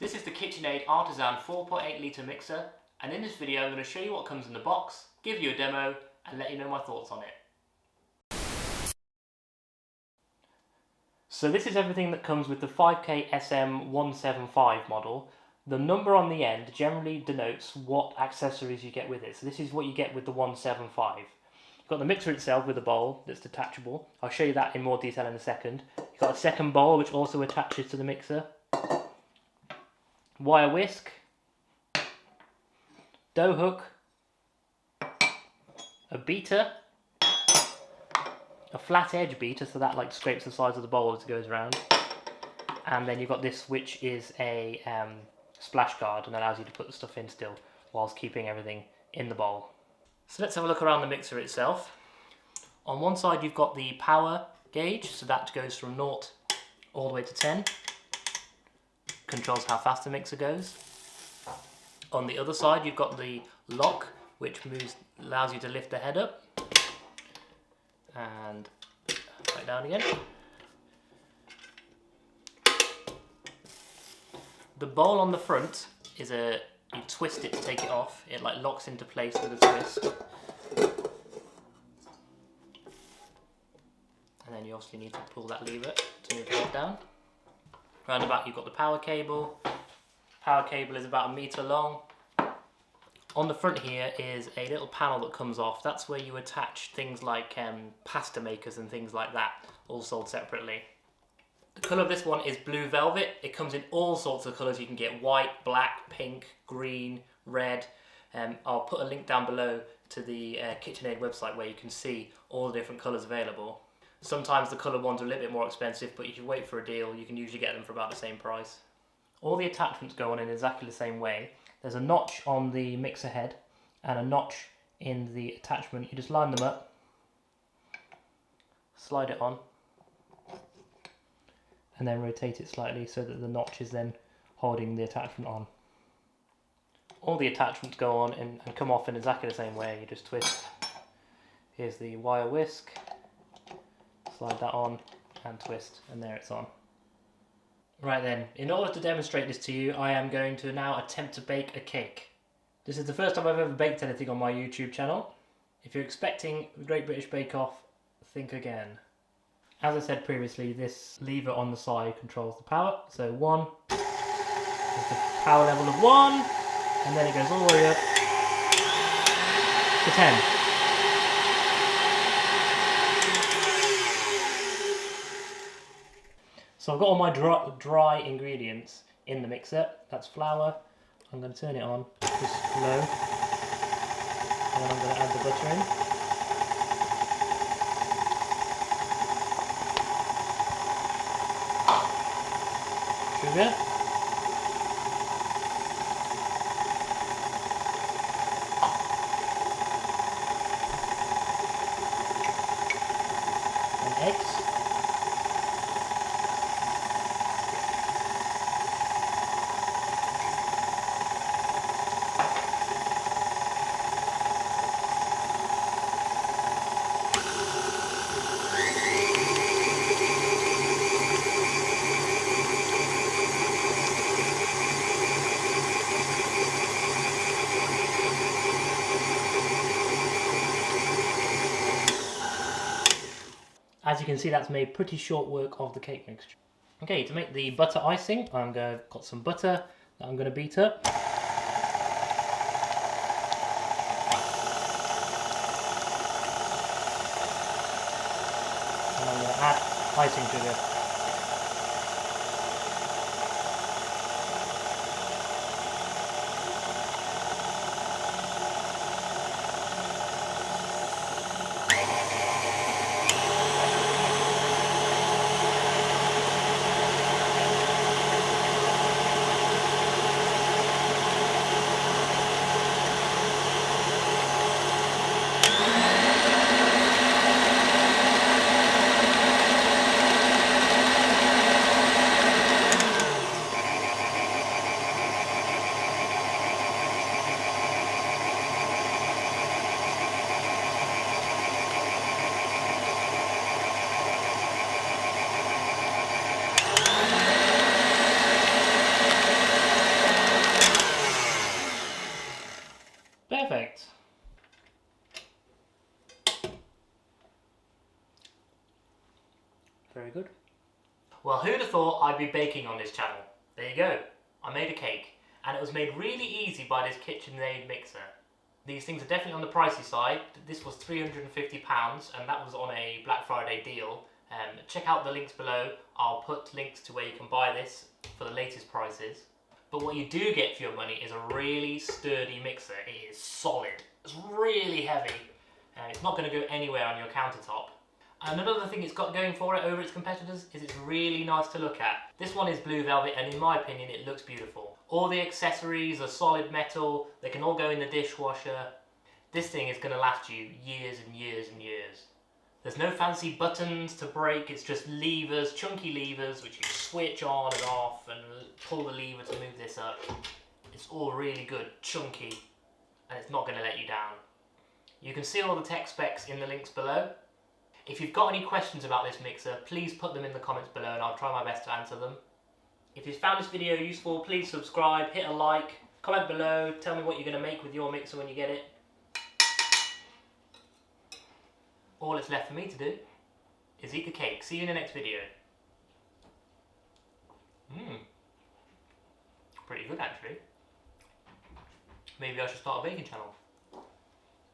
This is the KitchenAid Artisan 4.8 litre mixer, and in this video I'm going to show you what comes in the box, give you a demo and let you know my thoughts on it. So this is everything that comes with the 5KSM175 model. The number on the end generally denotes what accessories you get with it. So this is what you get with the 175. You've got the mixer itself with a bowl that's detachable. I'll show you that in more detail in a second. You've got a second bowl which also attaches to the mixer. Wire whisk, dough hook, a beater, a flat edge beater, so that like scrapes the sides of the bowl as it goes around, and then you've got this which is a splash guard and allows you to put the stuff in still whilst keeping everything in the bowl. So let's have a look around the mixer itself. On one side you've got the power gauge, so that goes from 0 all the way to 10. Controls how fast the mixer goes. On the other side you've got the lock, which allows you to lift the head up and back down again. The bowl on the front is you twist it to take it off. It like locks into place with a twist. And then you obviously need to pull that lever to move the head down. Round the back you've got the power cable. Power cable is about 1 meter long. On the front here is a little panel that comes off. That's where you attach things like pasta makers and things like that, all sold separately. The colour of this one is blue velvet. It comes in all sorts of colours. You can get white, black, pink, green, red. I'll put a link down below to the KitchenAid website where you can see all the different colours available. Sometimes the coloured ones are a little bit more expensive, but if you wait for a deal, you can usually get them for about the same price. All the attachments go on in exactly the same way. There's a notch on the mixer head and a notch in the attachment. You just line them up, slide it on, and then rotate it slightly so that the notch is then holding the attachment on. All the attachments go on and come off in exactly the same way. You just twist. Here's the wire whisk. Slide that on and twist, and there it's on. Right then, in order to demonstrate this to you, I am going to now attempt to bake a cake. This is the first time I've ever baked anything on my YouTube channel. If you're expecting the Great British Bake Off, think again. As I said previously, this lever on the side controls the power. So 1 is the power level of 1, and then it goes all the way up to 10. So I've got all my dry ingredients in the mixer. That's flour. I'm going to turn it on just low, and then I'm going to add the butter in. Sugar. And eggs. As you can see, that's made pretty short work of the cake mixture. Okay, to make the butter icing, I've got some butter that I'm going to beat up. And I'm going to add icing sugar. perfect. Very good. Well, who'd have thought I'd be baking on this channel? There you go. I made a cake, and it was made really easy by this KitchenAid mixer. These things are definitely on the pricey side. This was £350, and that was on a Black Friday deal. Check out the links below. I'll put links to where you can buy this for the latest prices. But what you do get for your money is a really sturdy mixer. It is solid. It's really heavy. It's not going to go anywhere on your countertop. And another thing it's got going for it over its competitors is it's really nice to look at. This one is blue velvet, and in my opinion it looks beautiful. All the accessories are solid metal, they can all go in the dishwasher. This thing is going to last you years and years and years. There's no fancy buttons to break, it's just levers, chunky levers, which you switch on and off and pull the lever to move this up. It's all really good, chunky, and it's not going to let you down. You can see all the tech specs in the links below. If you've got any questions about this mixer, please put them in the comments below and I'll try my best to answer them. If you've found this video useful, please subscribe, hit a like, comment below, tell me what you're going to make with your mixer when you get it. All that's left for me to do is eat the cake. See you in the next video. Pretty good actually. Maybe I should start a baking channel.